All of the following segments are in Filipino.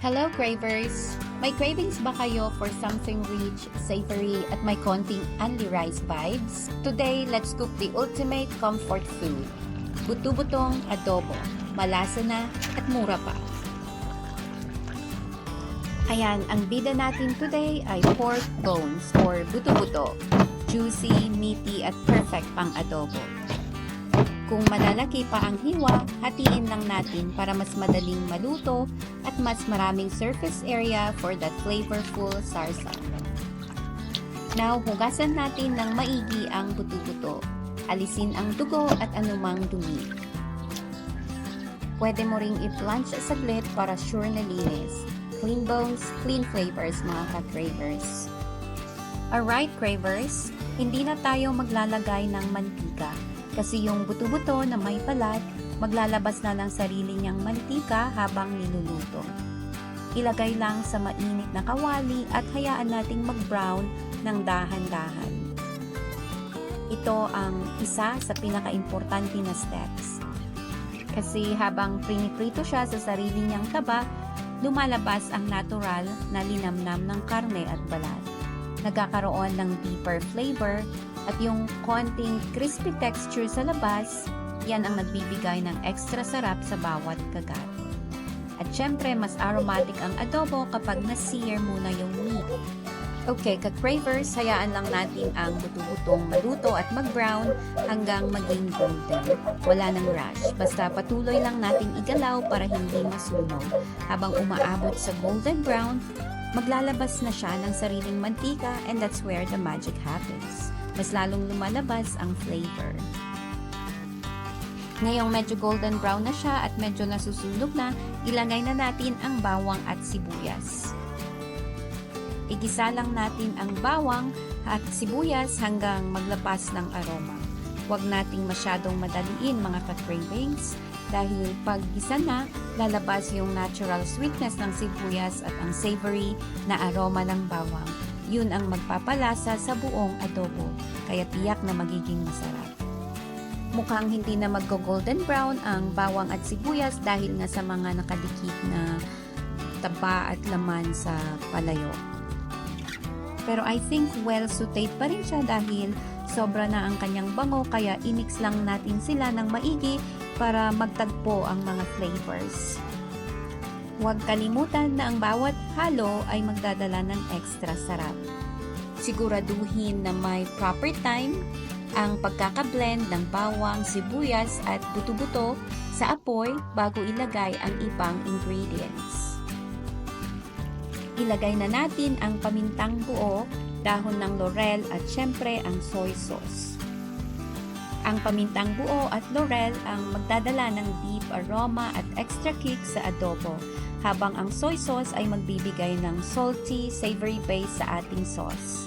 Hello cravers! May cravings ba kayo for something rich, savory, at may konting only rice vibes? Today, let's cook the ultimate comfort food. Buto-butong adobo. Malasa na at mura pa. Ayan, ang bida natin today ay pork bones or buto-buto. Juicy, meaty, at perfect pang adobo. Kung malalaki pa ang hiwa, hatiin lang natin para mas madaling maluto at mas maraming surface area for that flavorful sarsa. Now, hugasan natin ng maigi ang buto-buto. Alisin ang dugo at anumang dumi. Pwede mo ring i-plunge saglit para sure na linis. Clean bones, clean flavors mga ka-cravers. Alright cravers, hindi na tayo maglalagay ng mantika. Kasi yung buto-buto na may balat, maglalabas na ng sarili niyang mantika habang niluluto. Ilagay lang sa mainit na kawali at hayaan nating mag-brown ng dahan-dahan. Ito ang isa sa pinaka-importante na steps. Kasi habang priniprito siya sa sarili niyang taba, lumalabas ang natural na linamnam ng karne at balat. Nagkakaroon ng deeper flavor at yung konting crispy texture sa labas, yan ang nagbibigay ng extra sarap sa bawat kagat. At syempre, mas aromatic ang adobo kapag na-sear muna yung meat. Okay, ka-cravers, hayaan lang natin ang buto-butong maluto at mag-brown hanggang maging golden. Wala nang rush, basta patuloy lang natin igalaw para hindi masunog. Habang umaabot sa golden brown, maglalabas na siya ng sariling mantika and that's where the magic happens. Mas lalong lumalabas ang flavor. Ngayong medyo golden brown na siya at medyo nasusunog na, ilagay na natin ang bawang at sibuyas. Igisa lang natin ang bawang at sibuyas hanggang maglapas ng aroma. Huwag nating masyadong madaliin mga ka-cravings dahil pag gisa na, lalabas yung natural sweetness ng sibuyas at ang savory na aroma ng bawang. Yun ang magpapalasa sa buong adobo, kaya tiyak na magiging masarap. Mukhang hindi na maggo-golden brown ang bawang at sibuyas dahil nga sa mga nakadikit na taba at laman sa palayo. Pero I think well sauteed pa rin siya dahil sobra na ang kanyang bango, kaya i-mix lang natin sila ng maigi para magtagpo ang mga flavors. Huwag kalimutan na ang bawat halo ay magdadala ng extra sarap. Siguraduhin na may proper time ang pagkakablend ng bawang, sibuyas at buto-buto sa apoy bago ilagay ang ibang ingredients. Ilagay na natin ang pamintang buo, dahon ng laurel at syempre ang soy sauce. Ang pamintang buo at laurel ang magdadala ng deep aroma at extra kick sa adobo, habang ang soy sauce ay magbibigay ng salty, savory base sa ating sauce.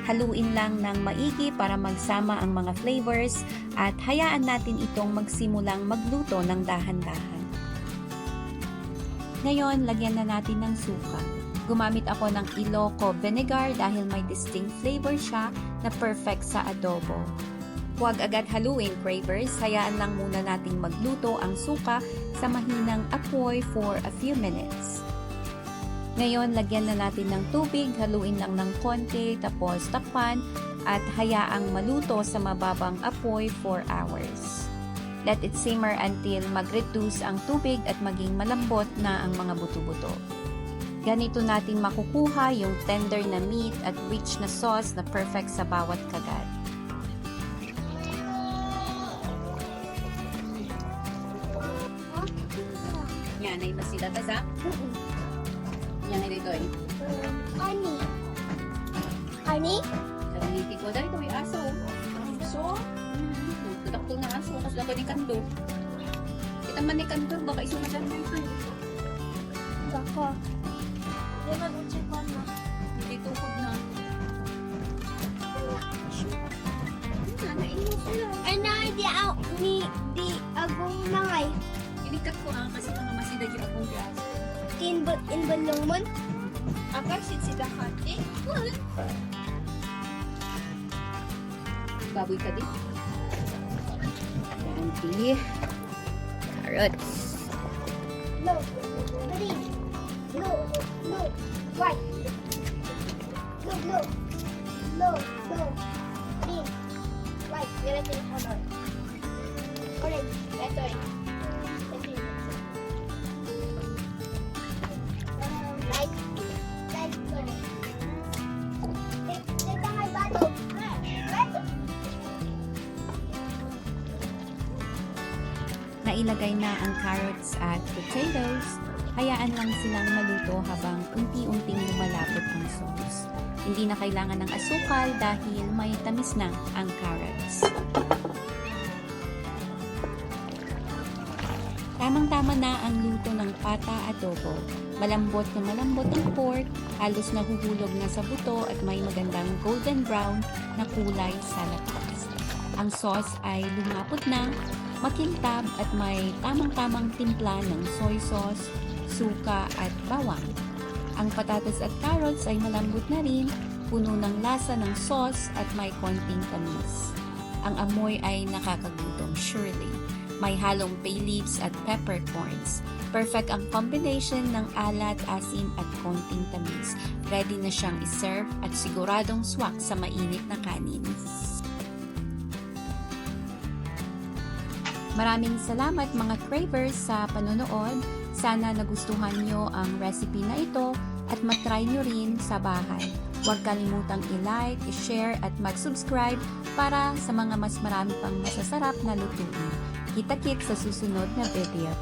Haluin lang ng maigi para magsama ang mga flavors at hayaan natin itong magsimulang magluto ng dahan-dahan. Ngayon, lagyan na natin ng suka. Gumamit ako ng Ilocos vinegar dahil may distinct flavor siya na perfect sa adobo. Huwag agad haluin cravers, hayaan lang muna nating magluto ang suka sa mahinang apoy for a few minutes. Ngayon, lagyan na natin ng tubig, haluin lang ng konti, tapos takpan at hayaang maluto sa mababang apoy for hours. Let it simmer until mag-reduce ang tubig at maging malambot na ang mga buto-buto. Ganito natin makukuha yung tender na meat at rich na sauce na perfect sa bawat kagat. Yan ay masila tasa? Yan ay dito eh. Honey. Honey? Nalilitig ko dahil ito may aso. Aso? Tudak-tul na aso kasi ako ni Kando. Kita man ni Kando, baka isunadan mo ito. Baka. Hindi mag-utsipan na. Hindi tukod na. Nanain mo sila. Ay na, di agong nangay. Inikat ko kasi mga masidag yung akong gas. In balungon. Akasit sila hati. Baboy ka din. Ayan, carrots. No. Dali. blue, white, blue, blue, blue, blue, green, white, yellow, green, color, orange, red, orange, light, light, orange. Dito may bato. Red. Nailagay na ang carrots at potatoes. Hayaan lang silang maluto habang unti-unting lumalapot ang sauce. Hindi na kailangan ng asukal dahil may tamis na ang carrots. Tamang-tama na ang luto ng pata adobo. Malambot na malambot ang pork, halos nahuhulog na sa buto at may magandang golden brown na kulay sa labas. Ang sauce ay lumapot na, makintab at may tamang-tamang timpla ng soy sauce, suka at bawang. Ang patatas at carrots ay malambot na rin, puno ng lasa ng sauce at may konting tamis. Ang amoy ay nakakagutom, surely. May halong bay leaves at peppercorns. Perfect ang combination ng alat, asim at konting tamis. Ready na siyang iserve at siguradong swak sa mainit na kanin. Maraming salamat mga cravers sa panonood. Sana nagustuhan nyo ang recipe na ito at matry nyo rin sa bahay. Huwag kalimutang i-like, i-share at mag-subscribe para sa mga mas marami pang masasarap na lutuin. Kita-kits sa susunod na video.